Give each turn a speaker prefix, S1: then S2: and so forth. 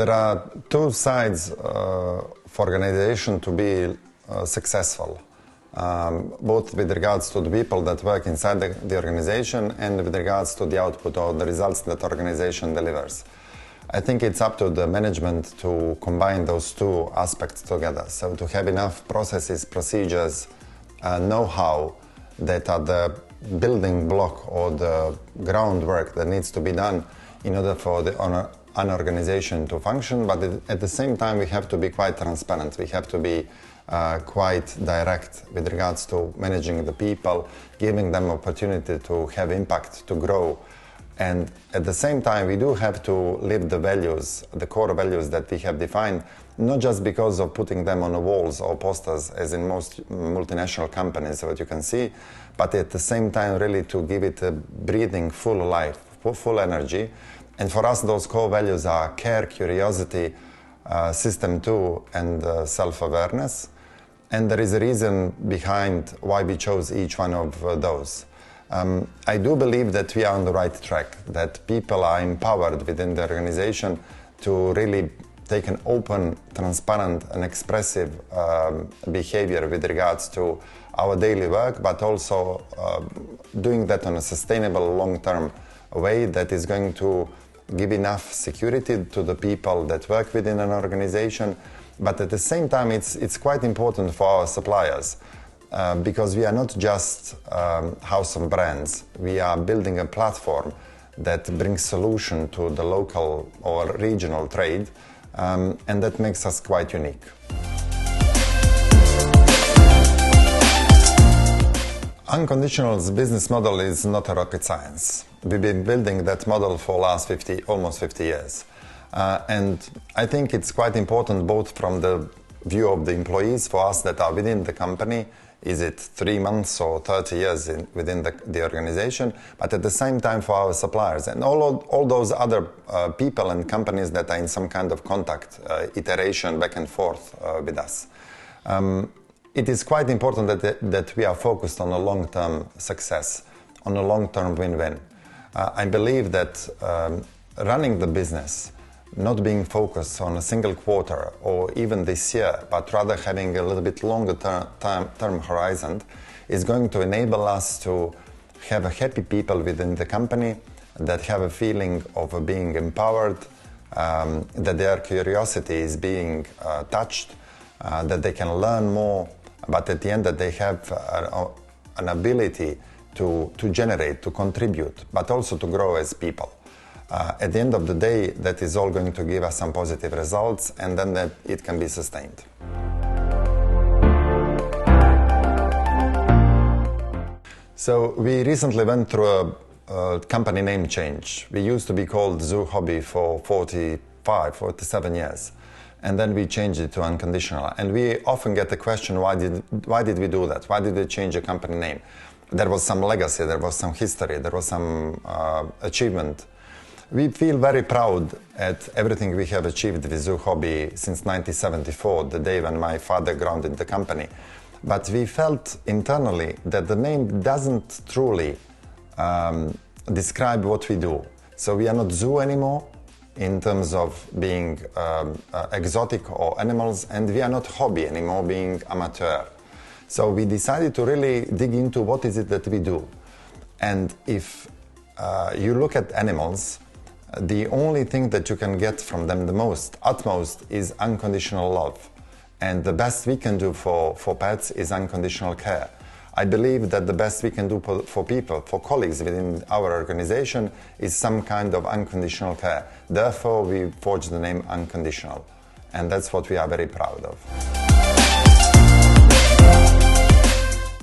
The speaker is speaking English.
S1: There are two sides for organization to be successful, both with regards to the people that work inside the organization and with regards to the output or the results that the organization delivers. I think it's up to the management to combine those two aspects together. So to have enough processes, procedures, know-how that are the building block or the groundwork that needs to be done in order for an organization to function, but at the same time we have to be quite transparent. We have to be quite direct with regards to managing the people, giving them opportunity to have impact, to grow. And at the same time, we do have to live the values, the core values that we have defined, not just because of putting them on the walls or posters, as in most multinational companies, what you can see, but at the same time, really to give it a breathing, full life, full energy. And for us, those core values are care, curiosity, system 2, and self-awareness. And there is a reason behind why we chose each one of those. I do believe that we are on the right track, that people are empowered within the organization to really take an open, transparent, and expressive behavior with regards to our daily work, but also doing that on a sustainable, long-term way that is going to give enough security to the people that work within an organization. But at the same time, it's quite important for our suppliers. Because we are not just house of brands, we are building a platform that brings solution to the local or regional trade, and that makes us quite unique. Unconditional's business model is not a rocket science. We've been building that model for the last almost 50 years. And I think it's quite important both from the view of the employees, for us that are within the company, is it 3 months or 30 years within the organization, but at the same time for our suppliers and all those other people and companies that are in some kind of contact, iteration back and forth with us. It is quite important that we are focused on a long-term success, on a long-term win-win. I believe that running the business, not being focused on a single quarter or even this year, but rather having a little bit longer term horizon, is going to enable us to have a happy people within the company that have a feeling of being empowered, that their curiosity is being touched, that they can learn more, but at the end that they have an ability to generate, to contribute, but also to grow as people. At the end of the day, that is all going to give us some positive results, and then that it can be sustained. So we recently went through a company name change. We used to be called Zoo Hobby for 47 years. And then we changed it to Unconditional. And we often get the question, why did we do that? Why did we change a company name? There was some legacy, there was some history, there was some achievement. We feel very proud at everything we have achieved with Zoo Hobby since 1974, the day when my father grounded the company. But we felt internally that the name doesn't truly describe what we do. So we are not zoo anymore in terms of being exotic or animals, and we are not hobby anymore, being amateur. So we decided to really dig into what is it that we do. And if you look at animals, the only thing that you can get from them the utmost is unconditional love. And the best we can do for pets is unconditional care. I believe that the best we can do for people, for colleagues within our organization, is some kind of unconditional care. Therefore, we forged the name Unconditional. And that's what we are very proud of.